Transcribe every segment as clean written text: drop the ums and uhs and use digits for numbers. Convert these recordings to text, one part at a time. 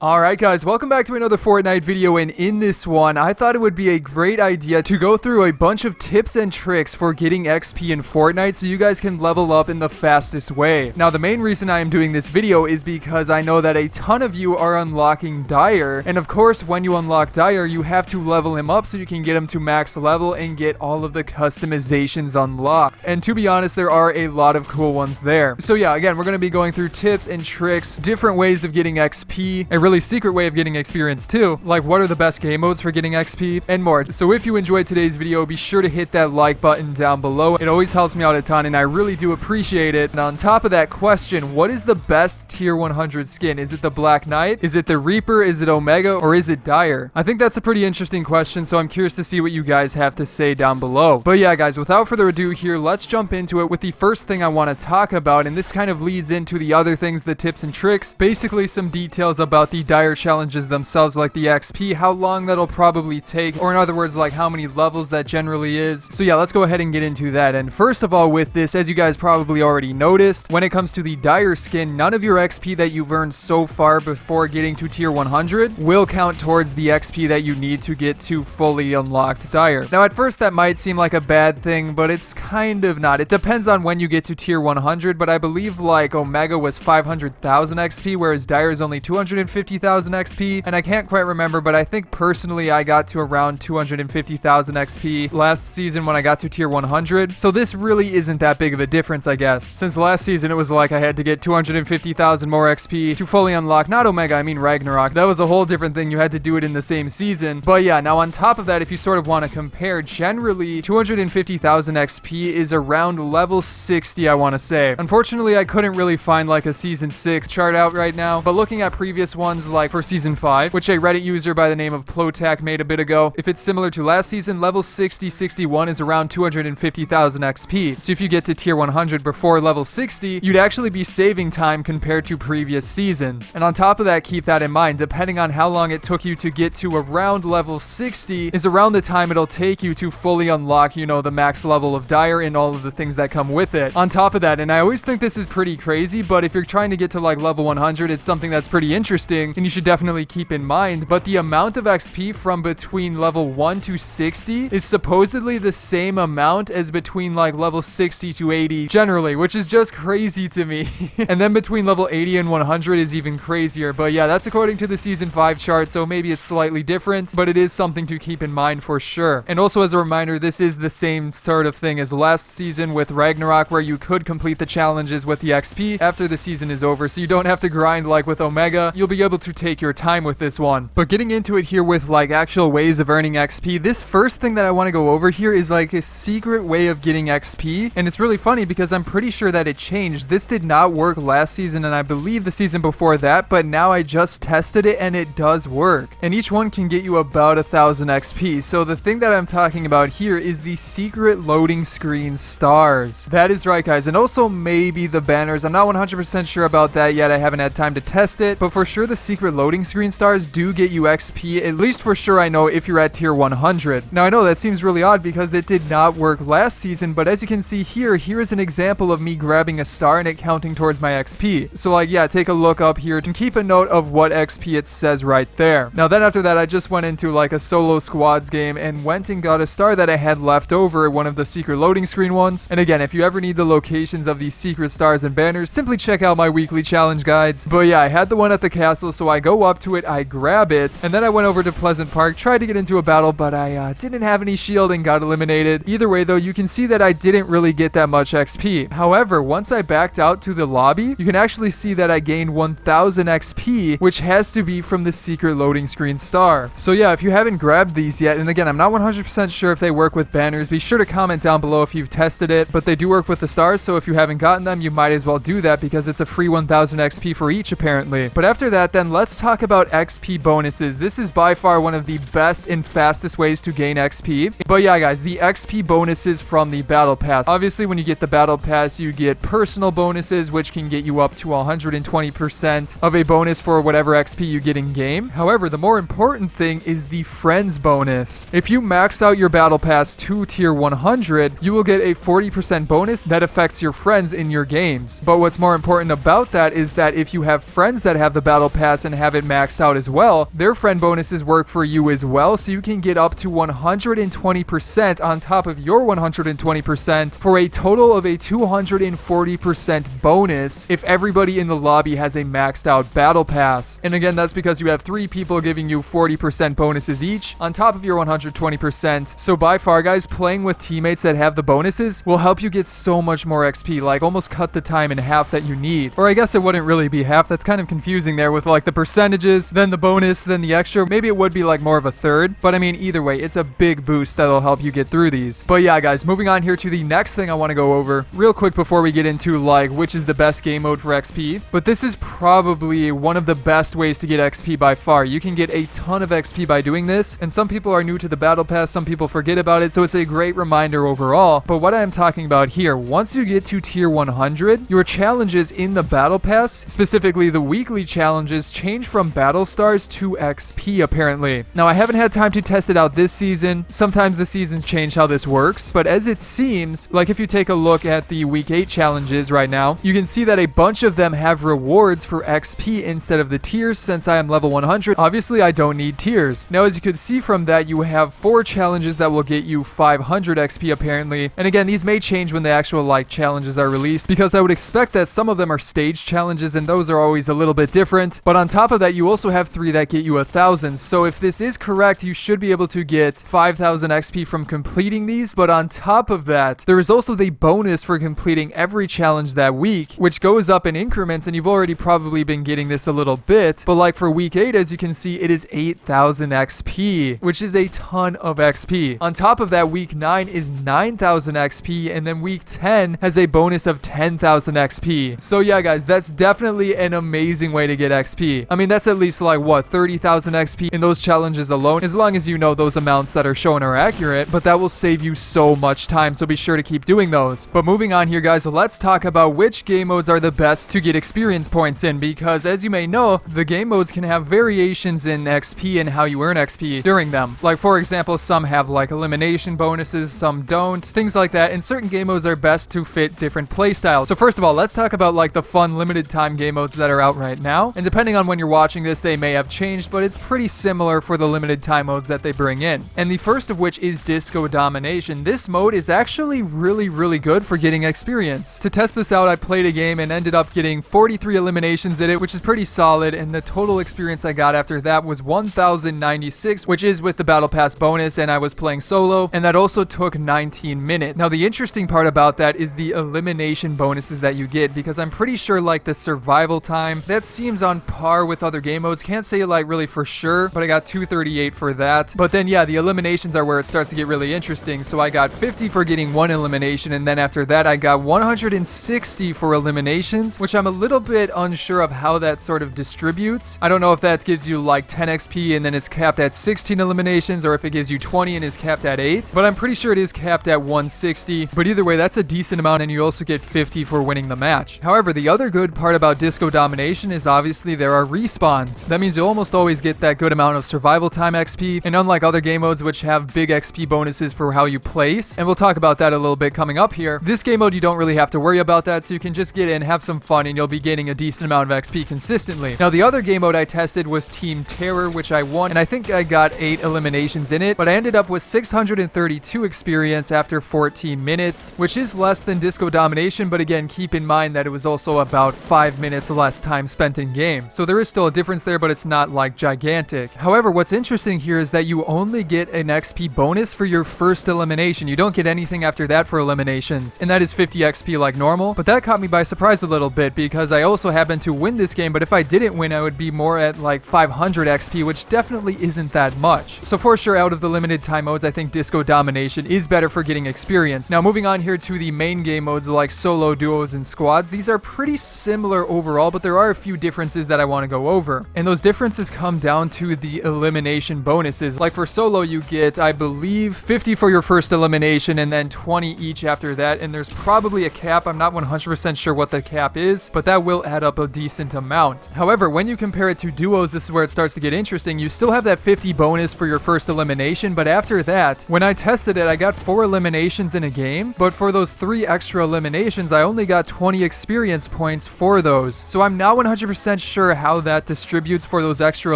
Alright guys, welcome back to another Fortnite video, and in this one, I thought it would be a great idea to go through a bunch of tips and tricks for getting XP in Fortnite so you guys can level up in the fastest way. Now, the main reason I am doing this video is because I know that a ton of you are unlocking Dire, and of course, when you unlock Dire, you have to level him up so you can get him to max level and get all of the customizations unlocked. And to be honest, there are a lot of cool ones there. So yeah, again, we're going to be going through tips and tricks, different ways of getting XP, a really secret way of getting experience too, like what are the best game modes for getting XP, and more. So if you enjoyed today's video, be sure to hit that like button down below. It always helps me out a ton, and I really do appreciate it. And on top of that question, what is the best tier 100 skin? Is it the Black Knight? Is it the Reaper? Is it Omega? Or is it Dire? I think that's a pretty interesting question, so I'm curious to see what you guys have to say down below. But yeah, guys, without further ado here, let's jump into it with the first thing I want to talk about, and this kind of leads into the other things, the tips and tricks, basically some details about the Dire challenges themselves, like the XP, how long that'll probably take, or in other words, like how many levels that generally is. So yeah, let's go ahead and get into that. And first of all, with this, as you guys probably already noticed, when it comes to the Dire skin, none of your XP that you've earned so far before getting to tier 100 will count towards the XP that you need to get to fully unlocked Dire. Now, at first that might seem like a bad thing, but it's kind of not. It depends on when you get to tier 100, but I believe like Omega was 500,000 XP, whereas Dire is only 250,000 XP, and I can't quite remember, but I think personally I got to around 250,000 XP last season when I got to tier 100, so this really isn't that big of a difference, I guess, since last season it was like I had to get 250,000 more XP to fully unlock, not Omega, I mean Ragnarok. That was a whole different thing, you had to do it in the same season. But yeah, now on top of that, if you sort of want to compare, generally 250,000 XP is around level 60, I want to say. Unfortunately, I couldn't really find like a season 6 chart out right now, but looking at previous ones like for season 5, which a Reddit user by the name of Plotac made a bit ago, if it's similar to last season, level 60-61 is around 250,000 XP. So if you get to tier 100 before level 60, you'd actually be saving time compared to previous seasons. And on top of that, keep that in mind, depending on how long it took you to get to around level 60 is around the time it'll take you to fully unlock, you know, the max level of Dire and all of the things that come with it. On top of that, and I always think this is pretty crazy, but if you're trying to get to like level 100, it's something that's pretty interesting and you should definitely keep in mind, but the amount of XP from between level 1 to 60 is supposedly the same amount as between like level 60 to 80 generally, which is just crazy to me. And then between level 80 and 100 is even crazier. But yeah, that's according to the season 5 chart, so maybe it's slightly different, but it is something to keep in mind for sure. And also as a reminder, this is the same sort of thing as last season with Ragnarok, where you could complete the challenges with the XP after the season is over, so you don't have to grind like with Omega. You'll be able to take your time with this one. But getting into it here with like actual ways of earning XP, this first thing that I want to go over here is like a secret way of getting XP, and it's really funny because I'm pretty sure that it changed. This did not work last season, and I believe the season before that, but now I just tested it and it does work, and each one can get you about 1,000 XP. So the thing that I'm talking about here is the secret loading screen stars. That is right, guys, and also maybe the banners. I'm not 100% sure about that yet. I haven't had time to test it, but for sure the secret loading screen stars do get you XP, at least for sure I know, if you're at tier 100. Now I know that seems really odd because it did not work last season, but as you can see here is an example of me grabbing a star and it counting towards my XP. So like, yeah, take a look up here and keep a note of what XP it says right there. Now then after that, I just went into like a solo squads game and went and got a star that I had left over, one of the secret loading screen ones. And again, if you ever need the locations of these secret stars and banners, simply check out my weekly challenge guides. But yeah, I had the one at the castle, so I go up to it, I grab it, and then I went over to Pleasant Park, tried to get into a battle, but I didn't have any shield and got eliminated. Either way though, you can see that I didn't really get that much XP. However, once I backed out to the lobby, you can actually see that I gained 1,000 XP, which has to be from the secret loading screen star. So yeah, if you haven't grabbed these yet, and again, I'm not 100% sure if they work with banners, be sure to comment down below if you've tested it, but they do work with the stars, so if you haven't gotten them, you might as well do that because it's a free 1,000 XP for each apparently. But after that, then let's talk about XP bonuses. This is by far one of the best and fastest ways to gain XP. But yeah, guys, the XP bonuses from the battle pass. Obviously, when you get the battle pass, you get personal bonuses, which can get you up to 120% of a bonus for whatever XP you get in game. However, the more important thing is the friends bonus. If you max out your battle pass to tier 100, you will get a 40% bonus that affects your friends in your games. But what's more important about that is that if you have friends that have the battle pass, pass and have it maxed out as well, their friend bonuses work for you as well, so you can get up to 120% on top of your 120% for a total of a 240% bonus if everybody in the lobby has a maxed out battle pass. And again, that's because you have 3 people giving you 40% bonuses each on top of your 120%. So by far, guys, playing with teammates that have the bonuses will help you get so much more XP, like almost cut the time in half that you need. Or I guess it wouldn't really be half. That's kind of confusing there with like the percentages, then the bonus, then the extra. Maybe it would be like more of a third, but I mean, either way, it's a big boost that'll help you get through these. But yeah, guys, moving on here to the next thing I want to go over real quick before we get into like which is the best game mode for XP. But this is probably one of the best ways to get XP by far. You can get a ton of XP by doing this, and some people are new to the battle pass, some people forget about it, so it's a great reminder overall. But what I am talking about here, once you get to tier 100, your challenges in the battle pass, specifically the weekly challenges, change from battle stars to XP apparently. Now I haven't had time to test it out this season. Sometimes the seasons change how this works, but as it seems, like if you take a look at the week 8 challenges right now, you can see that a bunch of them have rewards for XP instead of the tiers. Since I am level 100, obviously I don't need tiers. Now as you can see from that, you have 4 challenges that will get you 500 XP apparently. And again, these may change when the actual like challenges are released, because I would expect that some of them are stage challenges and those are always a little bit different. But on top of that, you also have 3 that get you 1,000. So if this is correct, you should be able to get 5,000 XP from completing these. But on top of that, there is also the bonus for completing every challenge that week, which goes up in increments, and you've already probably been getting this a little bit. But like for week 8, as you can see, it is 8,000 XP, which is a ton of XP. On top of that, week 9 is 9,000 XP, and then week 10 has a bonus of 10,000 XP. So yeah, guys, that's definitely an amazing way to get XP. I mean, that's at least like what, 30,000 XP in those challenges alone, as long as you know those amounts that are shown are accurate, but that will save you so much time, so be sure to keep doing those. But moving on here, guys, let's talk about which game modes are the best to get experience points in, because as you may know, the game modes can have variations in XP and how you earn XP during them. Like for example, some have like elimination bonuses, some don't, things like that, and certain game modes are best to fit different playstyles. So first of all, let's talk about like the fun limited time game modes that are out right now, and depending on when you're watching this, they may have changed, but it's pretty similar for the limited time modes that they bring in. And the first of which is Disco Domination. This mode is actually really good for getting experience. To test this out, I played a game and ended up getting 43 eliminations in it, which is pretty solid, and the total experience I got after that was 1,096, which is with the battle pass bonus, and I was playing solo, and that also took 19 minutes. Now the interesting part about that is the elimination bonuses that you get, because I'm pretty sure like the survival time, that seems on par with other game modes. Can't say like really for sure, but I got 238 for that. But then yeah, the eliminations are where it starts to get really interesting. So I got 50 for getting 1 elimination, and then after that I got 160 for eliminations, which I'm a little bit unsure of how that sort of distributes. I don't know if that gives you like 10 XP and then it's capped at 16 eliminations, or if it gives you 20 and is capped at 8, but I'm pretty sure it is capped at 160. But either way, that's a decent amount, and you also get 50 for winning the match. However, the other good part about Disco Domination is obviously there are respawns. That means you almost always get that good amount of survival time XP, and unlike other game modes which have big XP bonuses for how you place, and we'll talk about that a little bit coming up here, this game mode you don't really have to worry about that, so you can just get in, have some fun, and you'll be gaining a decent amount of XP consistently. Now the other game mode I tested was Team Terror, which I won, and I think I got 8 eliminations in it, but I ended up with 632 experience after 14 minutes, which is less than Disco Domination, but again, keep in mind that it was also about 5 minutes less time spent in game. So there is still a difference there, but it's not like gigantic. However, what's interesting here is that you only get an XP bonus for your first elimination. You don't get anything after that for eliminations, and that is 50 XP like normal. But that caught me by surprise a little bit, because I also happened to win this game, but if I didn't win, I would be more at like 500 XP, which definitely isn't that much. So for sure, out of the limited time modes, I think Disco Domination is better for getting experience. Now moving on here to the main game modes like solo, duos, and squads, these are pretty similar overall, but there are a few differences that I want to go over. And those differences come down to the elimination bonuses. Like for solo, you get, I believe, 50 for your first elimination and then 20 each after that, and there's probably a cap. I'm not 100% sure what the cap is, but that will add up a decent amount. However, when you compare it to duos, this is where it starts to get interesting. You still have that 50 bonus for your first elimination, but after that, when I tested it, I got 4 eliminations in a game, but for those 3 extra eliminations, I only got 20 experience points for those. So I'm not 100% sure how that distributes for those extra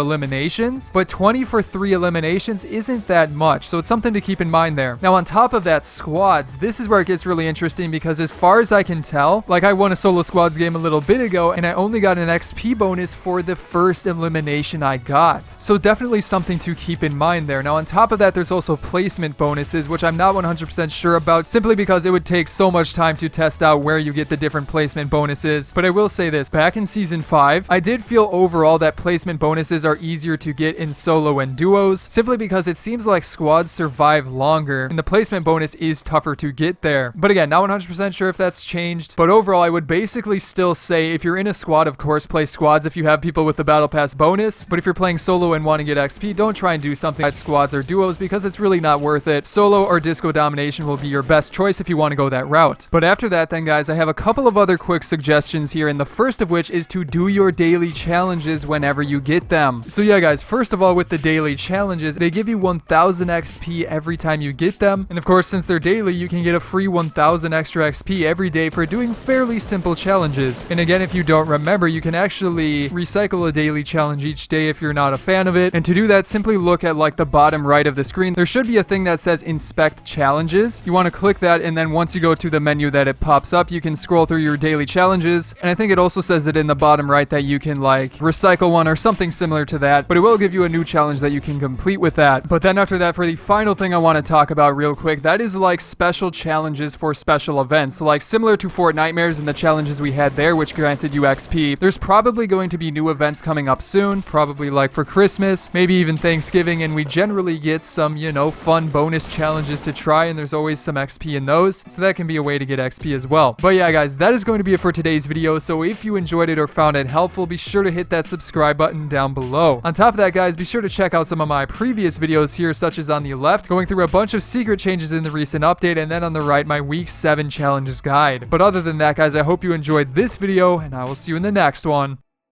eliminations, but 20 for 3 eliminations isn't that much, so it's something to keep in mind there. Now on top of that, squads, this is where it gets really interesting because as far as I can tell, like I won a solo squads game a little bit ago and I only got an XP bonus for the first elimination I got. So definitely something to keep in mind there. Now on top of that, there's also placement bonuses, which I'm not 100% sure about simply because it would take so much time to test out where you get the different placement bonuses. But I will say this, back in season 5, I did feel overall that placement bonuses are easier to get in solo and duos, simply because it seems like squads survive longer and the placement bonus is tougher to get there. But again, not 100% sure if that's changed, but overall I would basically still say if you're in a squad, of course play squads if you have people with the battle pass bonus, but if you're playing solo and want to get XP, don't try and do something like squads or duos because it's really not worth it. Solo or disco domination will be your best choice if you want to go that route. But after that then guys, I have a couple of other quick suggestions here, and the first of which is to do your daily challenges whenever you get them. So yeah guys, first of all, with the daily challenges, they give you 1000 XP every time you get them, and of course since they're daily, you can get a free 1000 extra XP every day for doing fairly simple challenges. And again, if you don't remember, you can actually recycle a daily challenge each day if you're not a fan of it, and to do that, simply look at like the bottom right of the screen. There should be a thing that says inspect challenges. You want to click that, and then once you go to the menu that it pops up, you can scroll through your daily challenges, and I think it also says it in the bottom right that you can like recycle one or something similar to that, but it will give you a new challenge that you can complete with that. But then after that, for the final thing I want to talk about real quick, that is like special challenges for special events. So like similar to Fortnitemares and the challenges we had there, which granted you XP, there's probably going to be new events coming up soon, probably like for Christmas, maybe even Thanksgiving, and we generally get some, you know, fun bonus challenges to try, and there's always some XP in those, so that can be a way to get XP as well. But yeah guys, that is going to be it for today's video, so if you enjoyed it or found it helpful, be sure to hit that subscribe button down below. On top of that guys, be sure to check out some of my previous videos here, such as on the left, going through a bunch of secret changes in the recent update, and then on the right, my week 7 challenges guide. But other than that guys, I hope you enjoyed this video, and I will see you in the next one.